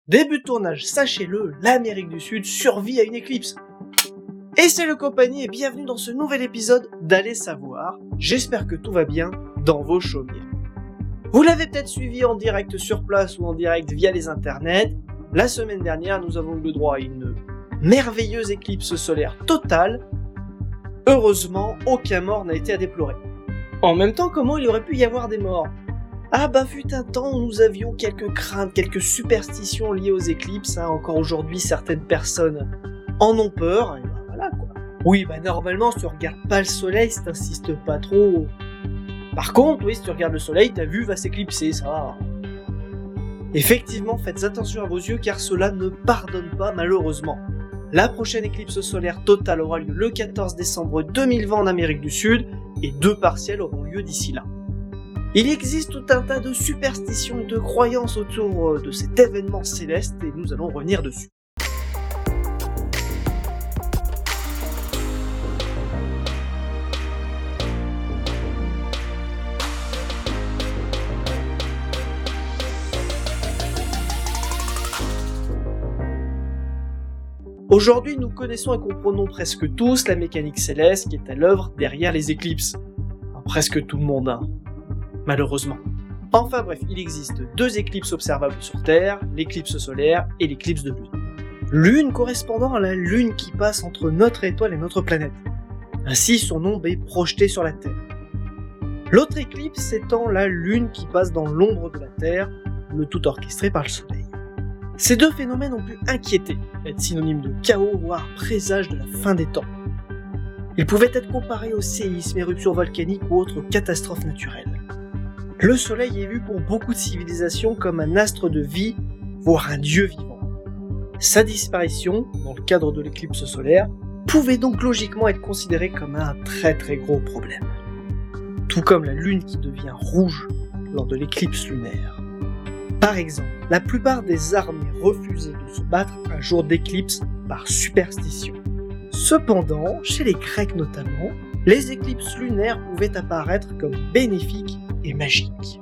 Début de tournage, sachez-le, l'Amérique du Sud survit à une éclipse. Et c'est le compagnie et bienvenue dans ce nouvel épisode d'Allez savoir. J'espère que tout va bien dans vos chaumières. Vous l'avez peut-être suivi en direct sur place ou en direct via les internets. La semaine dernière, nous avons eu le droit à une merveilleuse éclipse solaire totale. Heureusement, aucun mort n'a été à déplorer. En même temps, comment il aurait pu y avoir des morts ? Fut un temps où nous avions quelques craintes, quelques superstitions liées aux éclipses. Encore aujourd'hui, certaines personnes en ont peur. Et voilà quoi. Oui, normalement, si tu regardes pas le soleil, si t'insistes pas trop. Par contre, oui, si tu regardes le soleil, ta vue va s'éclipser, ça va. Effectivement, faites attention à vos yeux car cela ne pardonne pas malheureusement. La prochaine éclipse solaire totale aura lieu le 14 décembre 2020 en Amérique du Sud et 2 partiels auront lieu d'ici là. Il existe tout un tas de superstitions et de croyances autour de cet événement céleste et nous allons revenir dessus. Aujourd'hui, nous connaissons et comprenons presque tous la mécanique céleste qui est à l'œuvre derrière les éclipses. Presque tout le monde, malheureusement. Enfin bref, il existe 2 éclipses observables sur Terre, l'éclipse solaire et l'éclipse de lune. L'une correspondant à la lune qui passe entre notre étoile et notre planète. Ainsi, son ombre est projetée sur la Terre. L'autre éclipse étant la lune qui passe dans l'ombre de la Terre, le tout orchestré par le soleil. Ces 2 phénomènes ont pu inquiéter, être synonymes de chaos, voire présage de la fin des temps. Ils pouvaient être comparés aux séismes, éruptions volcaniques ou autres catastrophes naturelles. Le soleil est vu pour beaucoup de civilisations comme un astre de vie, voire un dieu vivant. Sa disparition, dans le cadre de l'éclipse solaire, pouvait donc logiquement être considérée comme un très très gros problème. Tout comme la lune qui devient rouge lors de l'éclipse lunaire. Par exemple, la plupart des armées refusaient de se battre un jour d'éclipse par superstition. Cependant, chez les Grecs notamment, les éclipses lunaires pouvaient apparaître comme bénéfiques et magiques.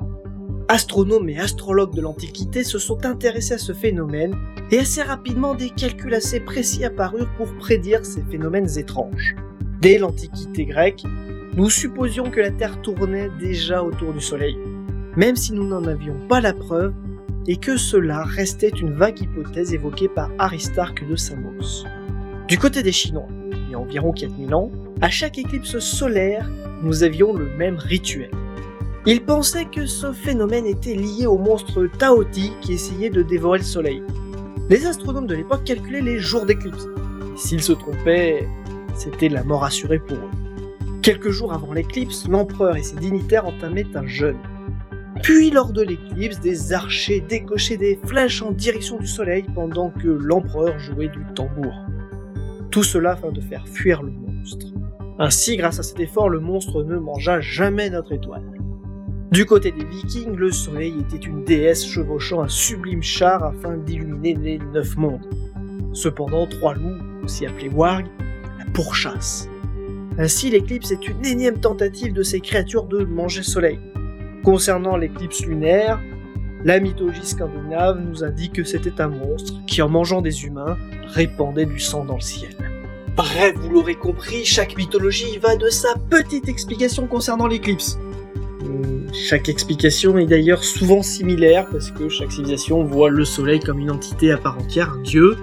Astronomes et astrologues de l'Antiquité se sont intéressés à ce phénomène et assez rapidement des calculs assez précis apparurent pour prédire ces phénomènes étranges. Dès l'Antiquité grecque, nous supposions que la Terre tournait déjà autour du Soleil, même si nous n'en avions pas la preuve et que cela restait une vague hypothèse évoquée par Aristarque de Samos. Du côté des Chinois, il y a environ 4000 ans, à chaque éclipse solaire, nous avions le même rituel. Ils pensaient que ce phénomène était lié au monstre Taoti qui essayait de dévorer le soleil. Les astronomes de l'époque calculaient les jours d'éclipse. Et s'ils se trompaient, c'était la mort assurée pour eux. Quelques jours avant l'éclipse, l'empereur et ses dignitaires entamaient un jeûne. Puis lors de l'éclipse, des archers décochaient des flèches en direction du soleil pendant que l'empereur jouait du tambour. Tout cela afin de faire fuir le monstre. Ainsi, grâce à cet effort, le monstre ne mangea jamais notre étoile. Du côté des Vikings, le soleil était une déesse chevauchant un sublime char afin d'illuminer les 9 mondes. Cependant, 3 loups, aussi appelés wargs, la pourchassent. Ainsi, l'éclipse est une énième tentative de ces créatures de manger le soleil. Concernant l'éclipse lunaire, la mythologie scandinave nous indique que c'était un monstre qui, en mangeant des humains, répandait du sang dans le ciel. Bref, vous l'aurez compris, chaque mythologie va de sa petite explication concernant l'éclipse. Chaque explication est d'ailleurs souvent similaire parce que chaque civilisation voit le soleil comme une entité à part entière, un dieu,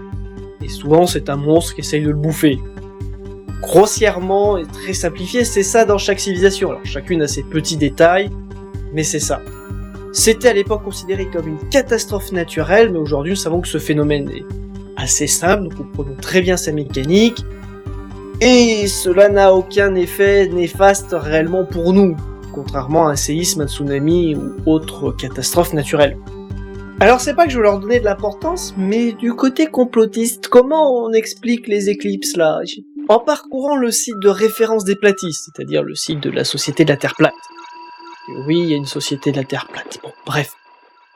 et souvent c'est un monstre qui essaye de le bouffer. Grossièrement et très simplifié, c'est ça dans chaque civilisation. Alors chacune a ses petits détails, mais c'est ça. C'était à l'époque considéré comme une catastrophe naturelle, mais aujourd'hui nous savons que ce phénomène est assez simple, nous comprenons très bien sa mécanique, et cela n'a aucun effet néfaste réellement pour nous, contrairement à un séisme, un tsunami ou autre catastrophe naturelle. Alors c'est pas que je veux leur donner de l'importance, mais du côté complotiste, comment on explique les éclipses là ? En parcourant le site de référence des platistes, c'est-à-dire le site de la Société de la Terre plate. Et oui, il y a une Société de la Terre plate. Bon, bref.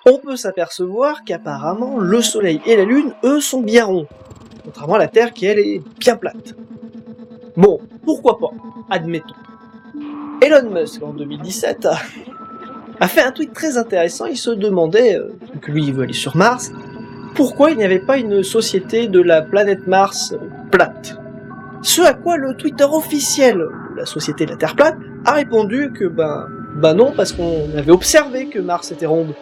On peut s'apercevoir qu'apparemment, le Soleil et la Lune, eux, sont bien ronds. Contrairement à la Terre qui, elle, est bien plate. Bon, pourquoi pas, admettons. Elon Musk, en 2017, a fait un tweet très intéressant, il se demandait, que lui il veut aller sur Mars, pourquoi il n'y avait pas une société de la planète Mars plate. Ce à quoi le Twitter officiel de la société de la Terre plate a répondu que non, parce qu'on avait observé que Mars était ronde.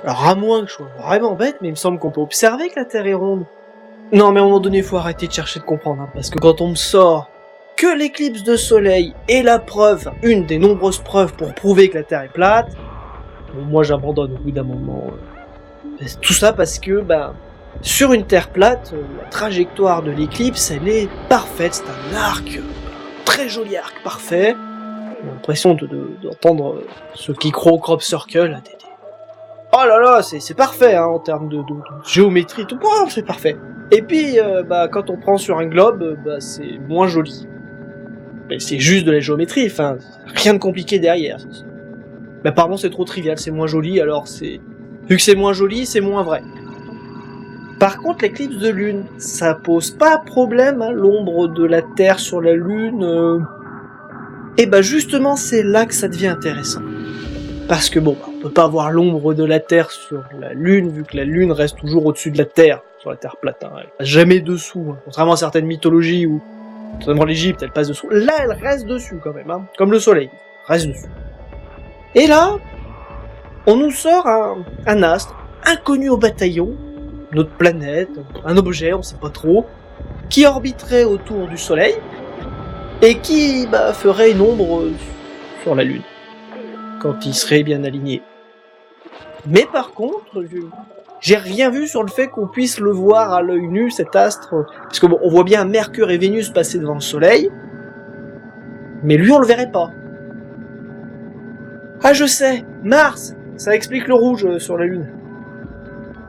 Alors à moins que je sois vraiment bête, mais il me semble qu'on peut observer que la Terre est ronde. Non mais à un moment donné, il faut arrêter de chercher de comprendre, hein, parce que quand on me sort que l'éclipse de soleil est la preuve, une des nombreuses preuves pour prouver que la Terre est plate, bon, moi j'abandonne au bout d'un moment. Tout ça parce que, sur une Terre plate, la trajectoire de l'éclipse, elle est parfaite, c'est un arc, très joli arc parfait. J'ai l'impression d'entendre ceux qui croient au crop circle, oh là là, c'est parfait, hein, en termes de géométrie, tout, oh, c'est parfait. Et puis, quand on prend sur un globe, c'est moins joli. Mais c'est juste de la géométrie, enfin, rien de compliqué derrière. Mais apparemment c'est trop trivial, c'est moins joli, alors vu que c'est moins joli, c'est moins vrai. Par contre, l'éclipse de lune, ça pose pas problème, hein, l'ombre de la Terre sur la lune. Et justement, c'est là que ça devient intéressant. Parce que on peut pas voir l'ombre de la Terre sur la lune, vu que la lune reste toujours au-dessus de la Terre, sur la Terre plate, hein, elle passe jamais dessous, hein, contrairement à certaines mythologies où, notamment l'Égypte, elle passe dessous. Là, elle reste dessus quand même, hein, comme le soleil, reste dessus. Et là, on nous sort un astre, inconnu au bataillon, notre planète, un objet, on sait pas trop, qui orbiterait autour du soleil, et qui ferait une ombre sur la lune, quand il serait bien aligné. Mais par contre, j'ai rien vu sur le fait qu'on puisse le voir à l'œil nu, cet astre, parce que on voit bien Mercure et Vénus passer devant le soleil, mais lui on le verrait pas. Ah je sais, Mars, ça explique le rouge sur la lune.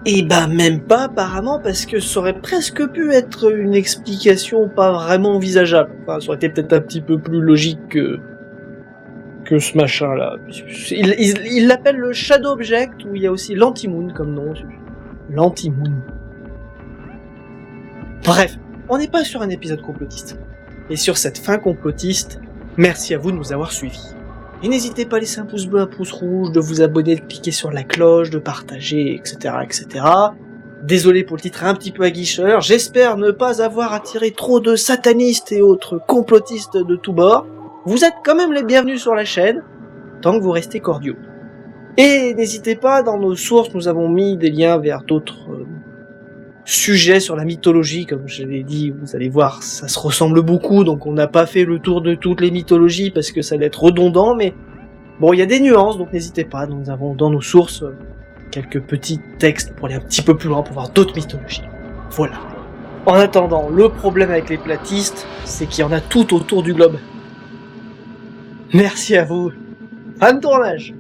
Et même pas apparemment, parce que ça aurait presque pu être une explication pas vraiment envisageable. Enfin, ça aurait été peut-être un petit peu plus logique que ce machin-là. Il l'appelle le Shadow Object, où il y a aussi l'Anti-Moon comme nom. L'Anti-Moon. Bref, on n'est pas sur un épisode complotiste. Et sur cette fin complotiste, merci à vous de nous avoir suivis. Et n'hésitez pas à laisser un pouce bleu, un pouce rouge, de vous abonner, de cliquer sur la cloche, de partager, etc., etc. Désolé pour le titre un petit peu aguicheur, j'espère ne pas avoir attiré trop de satanistes et autres complotistes de tous bords. Vous êtes quand même les bienvenus sur la chaîne, tant que vous restez cordiaux. Et n'hésitez pas, dans nos sources, nous avons mis des liens vers d'autres sujets sur la mythologie, comme je l'ai dit, vous allez voir, ça se ressemble beaucoup, donc on n'a pas fait le tour de toutes les mythologies parce que ça allait être redondant, mais bon, il y a des nuances, donc n'hésitez pas, nous avons dans nos sources quelques petits textes pour aller un petit peu plus loin, pour voir d'autres mythologies. Voilà. En attendant, le problème avec les platistes, c'est qu'il y en a tout autour du globe. Merci à vous. Fin de tournage.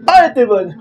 Ah, elle était bonne.